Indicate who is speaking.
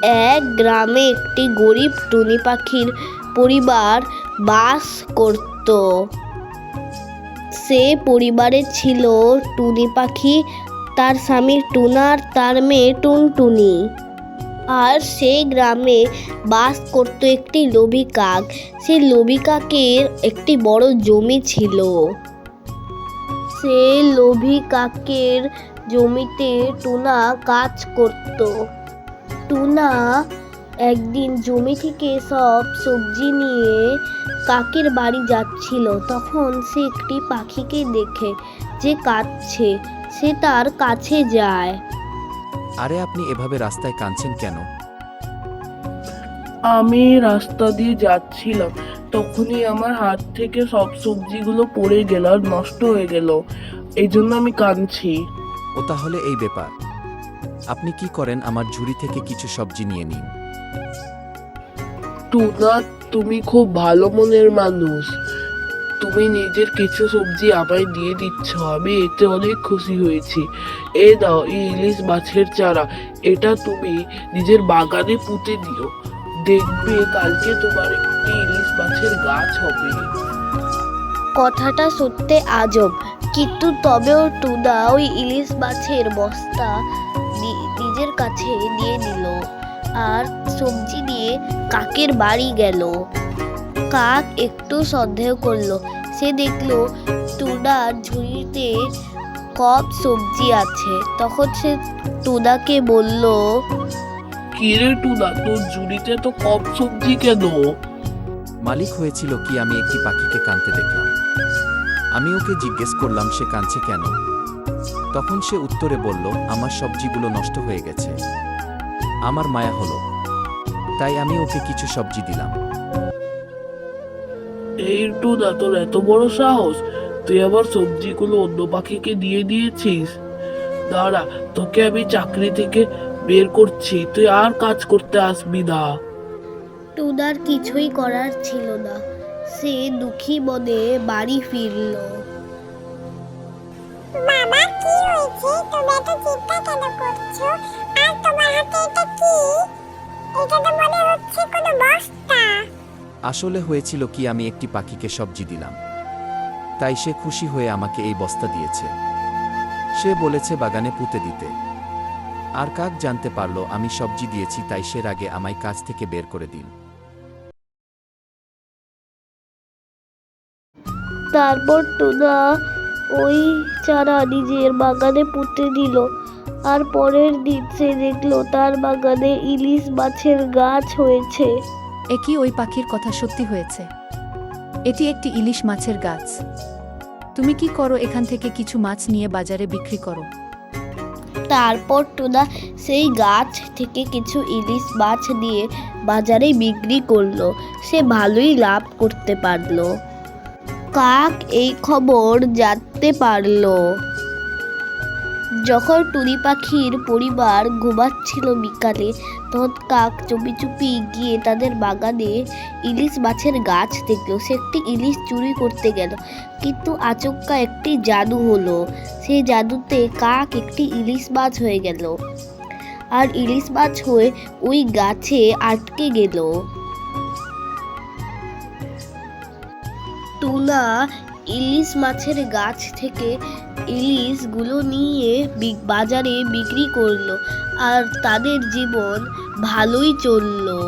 Speaker 1: এক গ্রামে একটি গরিব টুনি পাখির পরিবার বাস করত। সে পরিবারে ছিল টুনি পাখি, তার স্বামী টুনা আর তার মেয়ে টুনটুনি। আর সেই গ্রামে বাস করত একটি লোভী কাক। সেই লোভী কাকের একটি বড় জমি ছিল। সেই লোভী কাকের জমিতে টুনা কাজ করত। টুনা একদিন জমি থেকে সব সবজি নিয়ে কাকের বাড়ি যাচ্ছিল। তখন সে একটি পাখিকে দেখে যে কাঁদছে। সে তার কাছে যায়।
Speaker 2: আরে আপনি এভাবে রাস্তায় কাঁদছেন কেন?
Speaker 3: আমি রাস্তা দিয়ে যাচ্ছিলাম, তখনই আমার হাত থেকে সব সবজিগুলো পড়ে গেল আর নষ্ট হয়ে গেল, এই জন্য আমি কাঁদছি।
Speaker 2: ও তাহলে এই ব্যাপার। আপনি কি করেন, আমার ঝুড়ি থেকে কিছু সবজি নিয়ে নিন।
Speaker 3: টুনা, তুমি খুব ভালো মনের মানুষ। তুমি নিজের কিছু সবজি আমায় দিয়ে দিচ্ছ, আমি এতে অনেক খুশি হয়েছি। এই দাও, এই ইলিশ মাছের চারা, এটা তুমি নিজের বাগানে পুঁতে দিও। দেখবে কালকে তোমার একটি ইলিশ মাছের গাছ হবে।
Speaker 1: কথাটা সত্যি আজব, কিন্তু তবেও টুনা ওই ইলিশ মাছের বস্তা নিজের কাছে দিয়ে দিল আর সবজি নিয়ে কাকের বাড়ি গেল। কাক একটু সন্দেহ করলো। সে দেখলো টুনার ঝুড়িতে কম সবজি আছে। তখন সে টুনাকে বলল,
Speaker 3: কিরে টুনা, তোর ঝুড়িতে তো কম সবজি কেন?
Speaker 2: মালিক, হয়েছিল কি, আমি একটি পাখিকে কাঁদতে দেখলাম। আমি ওকে জিজ্ঞেস করলাম সে কাঁদছে কেন। তখন সে উত্তরে বলল, আমার সবজিগুলো নষ্ট হয়ে গেছে। আমার মায়া হলো, তাই আমি ওকে কিছু সবজি দিলাম।
Speaker 3: এই টুনা, তোর এত বড় সাহস! তুই আবার সবজিগুলো অন্য পাখিকে দিয়ে দিয়েছিস। দাঁড়া, তোকে আমি চাকরি থেকে বের করছি, তুই আর কাজ করতে আসবি না।
Speaker 1: টুনার কিছুই করার ছিল না। সে দুঃখী মনে বাড়ি ফিরল।
Speaker 4: বাবা, কি হয়েছে? তুমি এত চিন্তা কেন করছো? আর তোমার হাতে এটা কি? এটা তো মনে হচ্ছে কোনো বস্তা।
Speaker 2: আসলে হয়েছিল কি, আমি একটি পাখিকে সবজি দিলাম, তাই সে খুশি হয়ে আমাকে এই বস্তা দিয়েছে। সে বলেছে বাগানে পুঁতে দিতে। আর কাক জানতে পারলো আমি সবজি দিয়েছি, তাই সে রাগে আমায় কাজ থেকে বের করে দিন।
Speaker 1: তারপর টুনা ওই চারা নিজের বাগানে পুঁতে দিল। আর পরের দিন সে দেখলো তার বাগানে ইলিশ মাছের গাছ হয়েছে।
Speaker 5: একই ওই পাখির কথা সত্যি হয়েছে। এটি একটি ইলিশ মাছের গাছ। তুমি কি করো, এখান থেকে কিছু মাছ নিয়ে বাজারে বিক্রি করো।
Speaker 1: তারপর টুনা সেই গাছ থেকে কিছু ইলিশ মাছ নিয়ে বাজারে বিক্রি করলো। সে ভালোই লাভ করতে পারলো। কাক এই খবর জানতে পারলো। যখন টুনি পাখির পরিবার ঘুমাচ্ছিল বিকালে, তখন কাক চুপি চুপি গিয়ে তাদের বাগানে ইলিশ মাছের গাছ দেখলো। সে একটি ইলিশ চুরি করতে গেল, কিন্তু আচমকা একটি জাদু হলো। সেই জাদুতে কাক একটি ইলিশ মাছ হয়ে গেল আর ইলিশ মাছ হয়ে ওই গাছে আটকে গেল। টুনা ইলিশ মাছের গাছ থেকে ইলিশগুলো নিয়ে বাজারে বিক্রি করলো আর তাদের জীবন ভালোই চললো।